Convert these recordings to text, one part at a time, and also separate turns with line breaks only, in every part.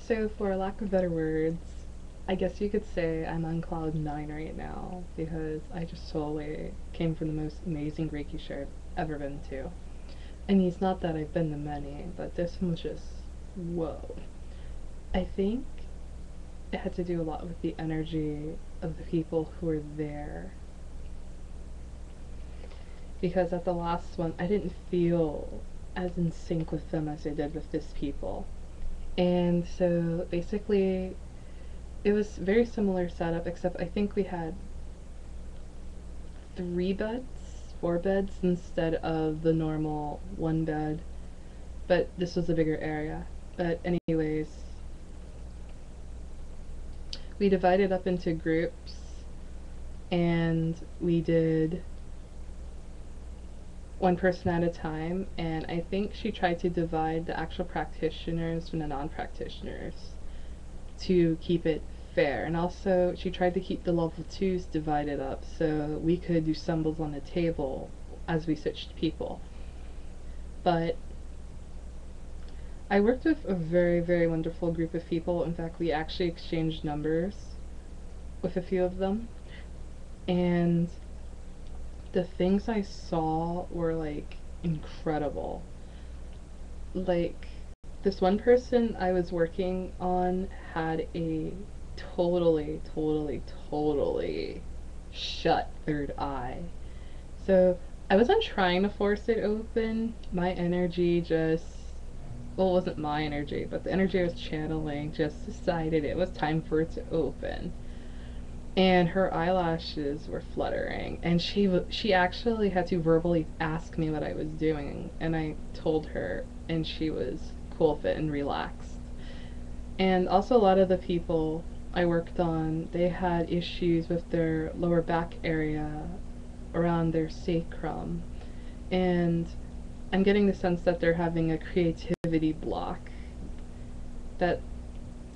So, for lack of better words, I guess you could say I'm on cloud nine right now because I just solely came from the most amazing Reiki show I've ever been to. I mean, it's not that I've been to many, but this one was just whoa. I think it had to do a lot with the energy of the people who were there. Because at the last one, I didn't feel as in sync with them as I did with this people. And so basically, it was very similar setup, except I think we had 4 beds instead of the normal 1 bed. But this was a bigger area. But anyways, we divided up into groups and we did one person at a time, and I think she tried to divide the actual practitioners from the non-practitioners to keep it fair. And also she tried to keep the level 2s divided up so we could do symbols on the table as we switched people. But I worked with a very, very wonderful group of people. In fact, we actually exchanged numbers with a few of them. And the things I saw were like incredible. Like, this one person I was working on had a totally, totally, totally shut third eye. So I wasn't trying to force it open. My energy just, well, it wasn't my energy, but the energy I was channeling just decided it was time for it to open. And her eyelashes were fluttering, and she actually had to verbally ask me what I was doing, and I told her, and she was cool with it and relaxed. And also, a lot of the people I worked on, they had issues with their lower back area around their sacrum, and I'm getting the sense that they're having a creativity block, that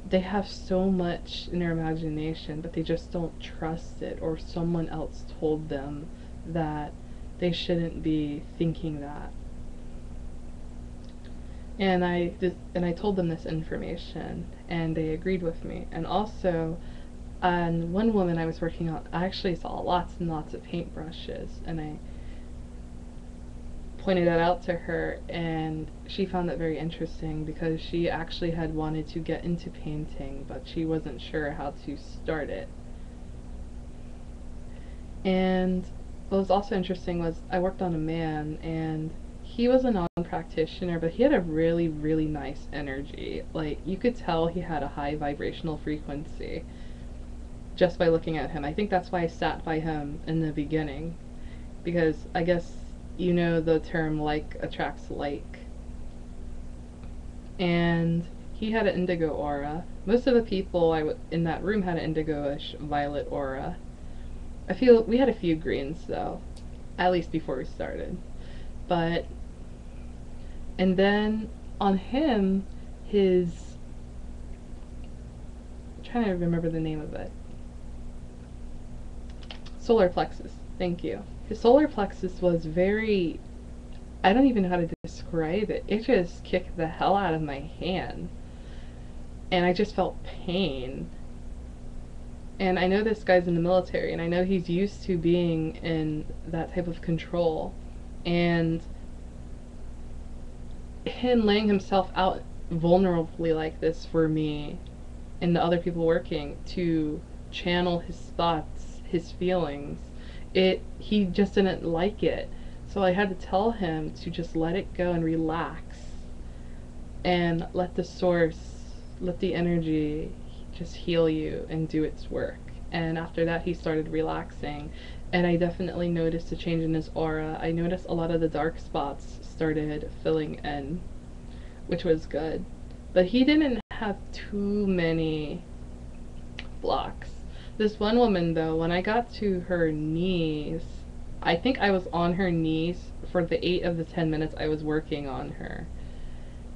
they have so much in their imagination, but they just don't trust it, or someone else told them that they shouldn't be thinking that. And I told them this information, and they agreed with me. And also, on one woman I was working on, I actually saw lots and lots of paintbrushes, and I pointed that out to her, and she found that very interesting because she actually had wanted to get into painting, but she wasn't sure how to start it. And what was also interesting was I worked on a man, and he was a non-practitioner, but he had a really, really nice energy. Like, you could tell he had a high vibrational frequency just by looking at him. I think that's why I sat by him in the beginning, because I guess you know the term like attracts like. And he had an indigo aura. Most of the people in that room had an indigo-ish violet aura. We had a few greens though, at least before we started. But, and then on him, I'm trying to remember the name of it. Solar plexus. Thank you. His solar plexus was very, I don't even know how to describe it. It just kicked the hell out of my hand. And I just felt pain. And I know this guy's in the military, and I know he's used to being in that type of control. And him laying himself out vulnerably like this for me and the other people working to channel his thoughts, his feelings, he just didn't like it. So I had to tell him to just let it go and relax and let the source, let the energy just heal you and do its work. And after that he started relaxing, and I definitely noticed a change in his aura. I noticed a lot of the dark spots started filling in, which was good. But he didn't have too many blocks. This one woman, though, when I got to her knees, I think I was on her knees for the 8 of the 10 minutes I was working on her,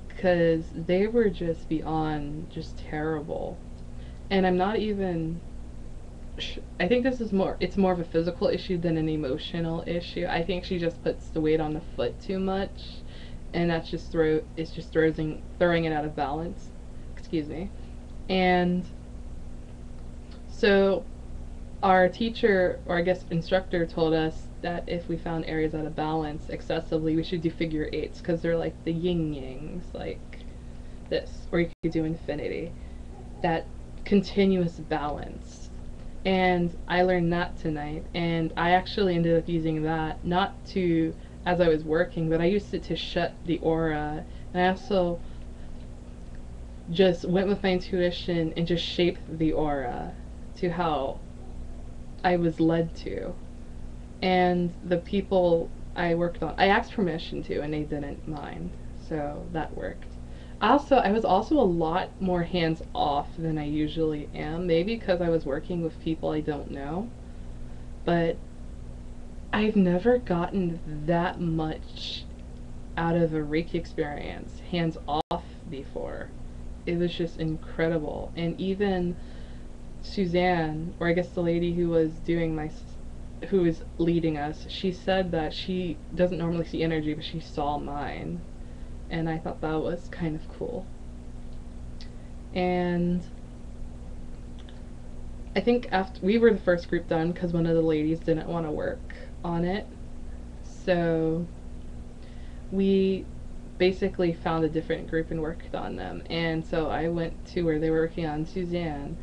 because they were just beyond just terrible. And I'm not even, I think this is it's more of a physical issue than an emotional issue. I think she just puts the weight on the foot too much, and that's just throwing it out of balance. excuse me. And so our teacher, or I guess instructor, told us that if we found areas out of balance excessively, we should do figure eights because they're like the yin yangs, like this, or you could do infinity, that continuous balance. And I learned that tonight, and I actually ended up using that not to as I was working, but I used it to shut the aura. And I also just went with my intuition and just shaped the aura to how I was led to. And the people I worked on, I asked permission to, and they didn't mind, so that worked. I was also a lot more hands off than I usually am, maybe because I was working with people I don't know, but I've never gotten that much out of a Reiki experience hands off before. It was just incredible. And even Suzanne, or I guess the lady who was who was leading us, she said that she doesn't normally see energy, but she saw mine. And I thought that was kind of cool. And I think after we were the first group done because one of the ladies didn't want to work on it. So we basically found a different group and worked on them. And so I went to where they were working on Suzanne,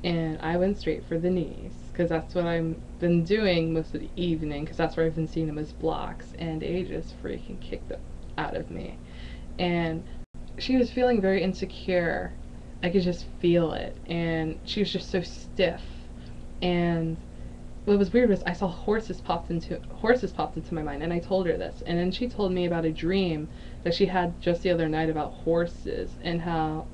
and I went straight for the knees because that's what I've been doing most of the evening, because that's where I've been seeing them as blocks, and it just freaking kicked them out of me. And she was feeling very insecure. I could just feel it, and she was just so stiff. And what was weird was I saw horses popped into my mind, and I told her this, and then she told me about a dream that she had just the other night about horses and how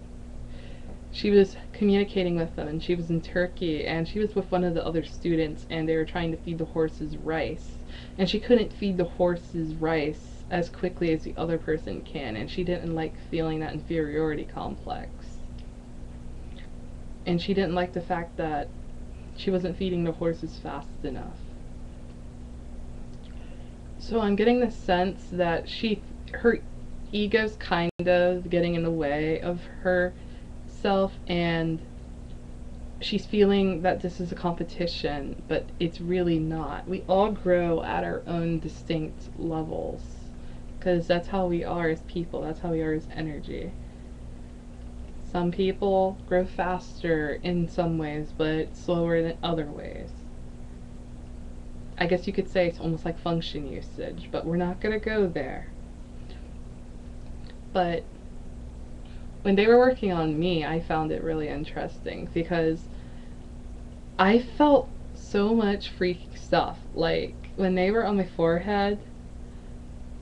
she was communicating with them, and she was in Turkey, and she was with one of the other students, and they were trying to feed the horses rice, and she couldn't feed the horses rice as quickly as the other person can, and she didn't like feeling that inferiority complex. And she didn't like the fact that she wasn't feeding the horses fast enough. So I'm getting the sense that her ego's kind of getting in the way of herself, and she's feeling that this is a competition, but it's really not. We all grow at our own distinct levels, because that's how we are as people, that's how we are as energy. Some people grow faster in some ways, but slower in other ways. I guess you could say it's almost like function usage, but we're not going to go there. But when they were working on me, I found it really interesting because I felt so much freaky stuff. Like, when they were on my forehead,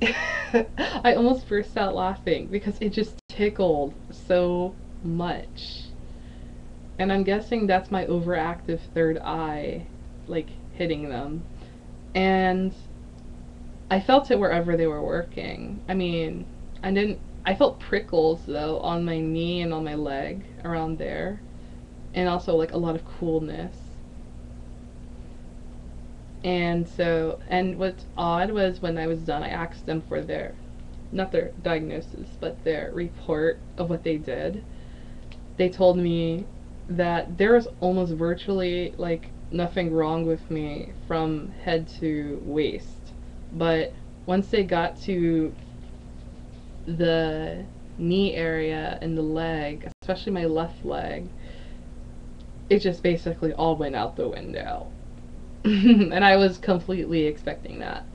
I almost burst out laughing because it just tickled so much. And I'm guessing that's my overactive third eye, like, hitting them. And I felt it wherever they were working. I mean, I felt prickles though on my knee and on my leg around there, and also like a lot of coolness. And what's odd was when I was done, I asked them for not their diagnosis, but their report of what they did. They told me that there was almost virtually like nothing wrong with me from head to waist. But once they got to the knee area and the leg, especially my left leg, it just basically all went out the window. And I was completely expecting that.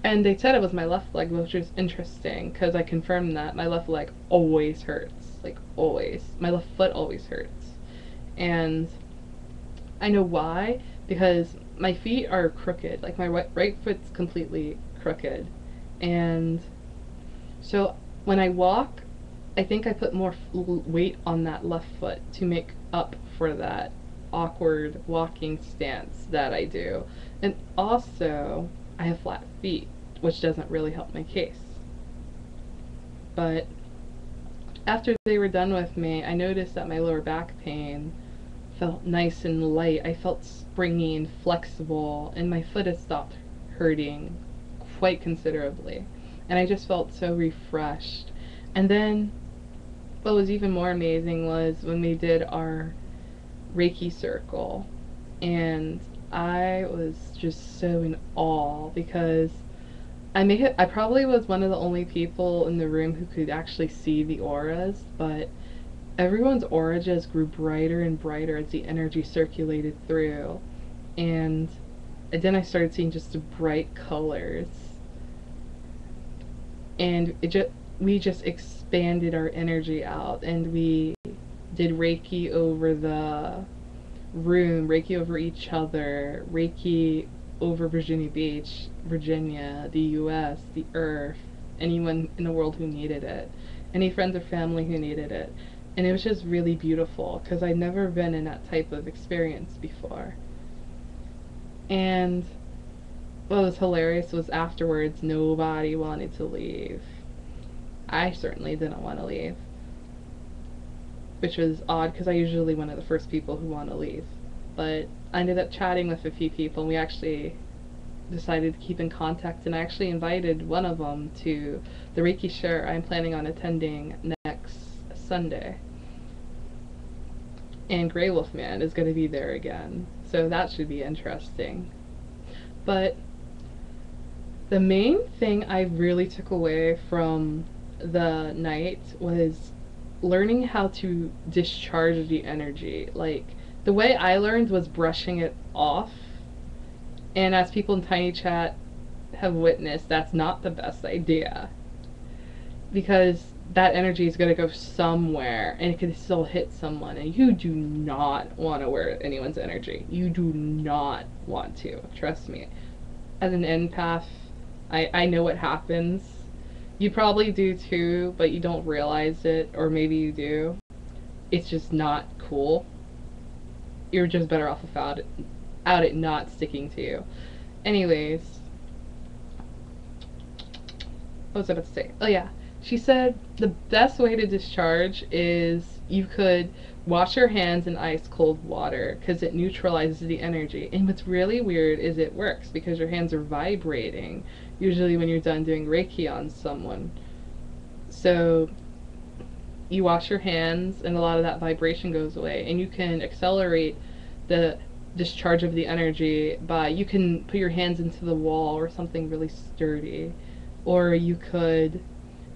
And they said it was my left leg, which was interesting because I confirmed that my left leg always hurts. Like, always. My left foot always hurts. And I know why, because my feet are crooked. Like, my right foot's completely crooked. And so when I walk, I think I put more weight on that left foot to make up for that awkward walking stance that I do. And also, I have flat feet, which doesn't really help my case. But after they were done with me, I noticed that my lower back pain felt nice and light. I felt springy and flexible, and my foot had stopped hurting quite considerably. And I just felt so refreshed. And then what was even more amazing was when we did our Reiki circle, and I was just so in awe because I probably was one of the only people in the room who could actually see the auras, but everyone's aura just grew brighter and brighter as the energy circulated through. And then I started seeing just the bright colors. And we just expanded our energy out, and we did Reiki over the room, Reiki over each other, Reiki over Virginia Beach, Virginia, the US, the earth, anyone in the world who needed it, any friends or family who needed it. And it was just really beautiful because I'd never been in that type of experience before. And what was hilarious was afterwards, nobody wanted to leave. I certainly didn't want to leave, which was odd because I usually one of the first people who want to leave. But I ended up chatting with a few people, and we actually decided to keep in contact, and I actually invited one of them to the Reiki share I'm planning on attending next Sunday. And Grey Wolf Man is going to be there again, so that should be interesting. But the main thing I really took away from the night was learning how to discharge the energy. Like, the way I learned was brushing it off. And as people in Tiny Chat have witnessed, that's not the best idea. Because that energy is going to go somewhere and it could still hit someone. And you do not want to wear anyone's energy. You do not want to. Trust me. As an empath, I know what happens. You probably do too, but you don't realize it, or maybe you do. It's just not cool. You're just better off without it, out it not sticking to you. Anyways, what was I about to say? Oh yeah, she said the best way to discharge is you could wash your hands in ice cold water because it neutralizes the energy. And what's really weird is it works because your hands are vibrating usually when you're done doing Reiki on someone. So you wash your hands and a lot of that vibration goes away, and you can accelerate the discharge of the energy by, you can put your hands into the wall or something really sturdy, or you could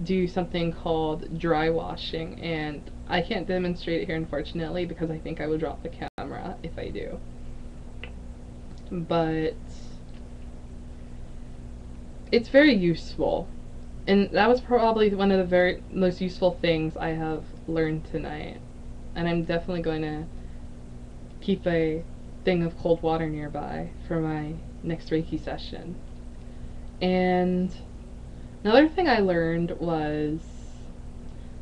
do something called dry washing, and I can't demonstrate it here unfortunately because I think I would drop the camera if I do. But it's very useful, and that was probably one of the very most useful things I have learned tonight. And I'm definitely going to keep a thing of cold water nearby for my next Reiki session. And another thing I learned was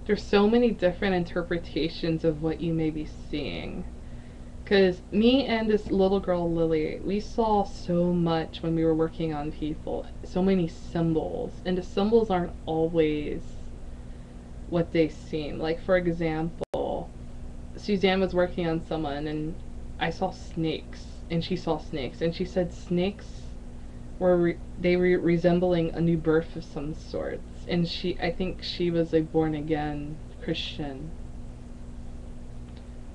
there's so many different interpretations of what you may be seeing. Because me and this little girl, Lily, we saw so much when we were working on people. So many symbols. And the symbols aren't always what they seem. Like, for example, Suzanne was working on someone and I saw snakes. And she saw snakes. And she said snakes were resembling a new birth of some sorts. And I think she was a born-again Christian.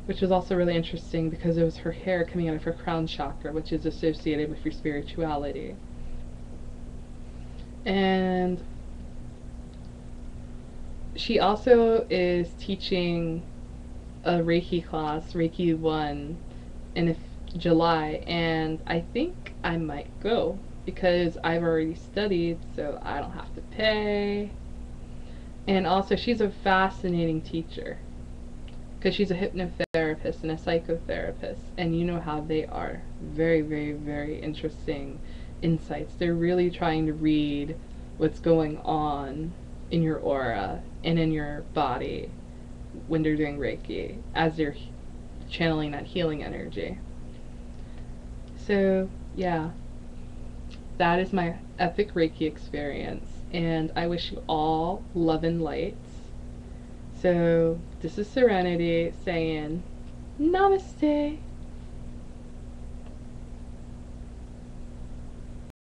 Which was also really interesting because it was her hair coming out of her crown chakra, which is associated with your spirituality. And she also is teaching a Reiki class, Reiki 1, in July, and I think I might go because I've already studied, so I don't have to pay. And also, she's a fascinating teacher because she's a hypnotherapist and a psychotherapist, and you know how they are. Very, very, very interesting insights. They're really trying to read what's going on in your aura and in your body when they're doing Reiki, as they're channeling that healing energy. So, yeah, that is my epic Reiki experience, and I wish you all love and light. So, this is Serenity saying, Namaste.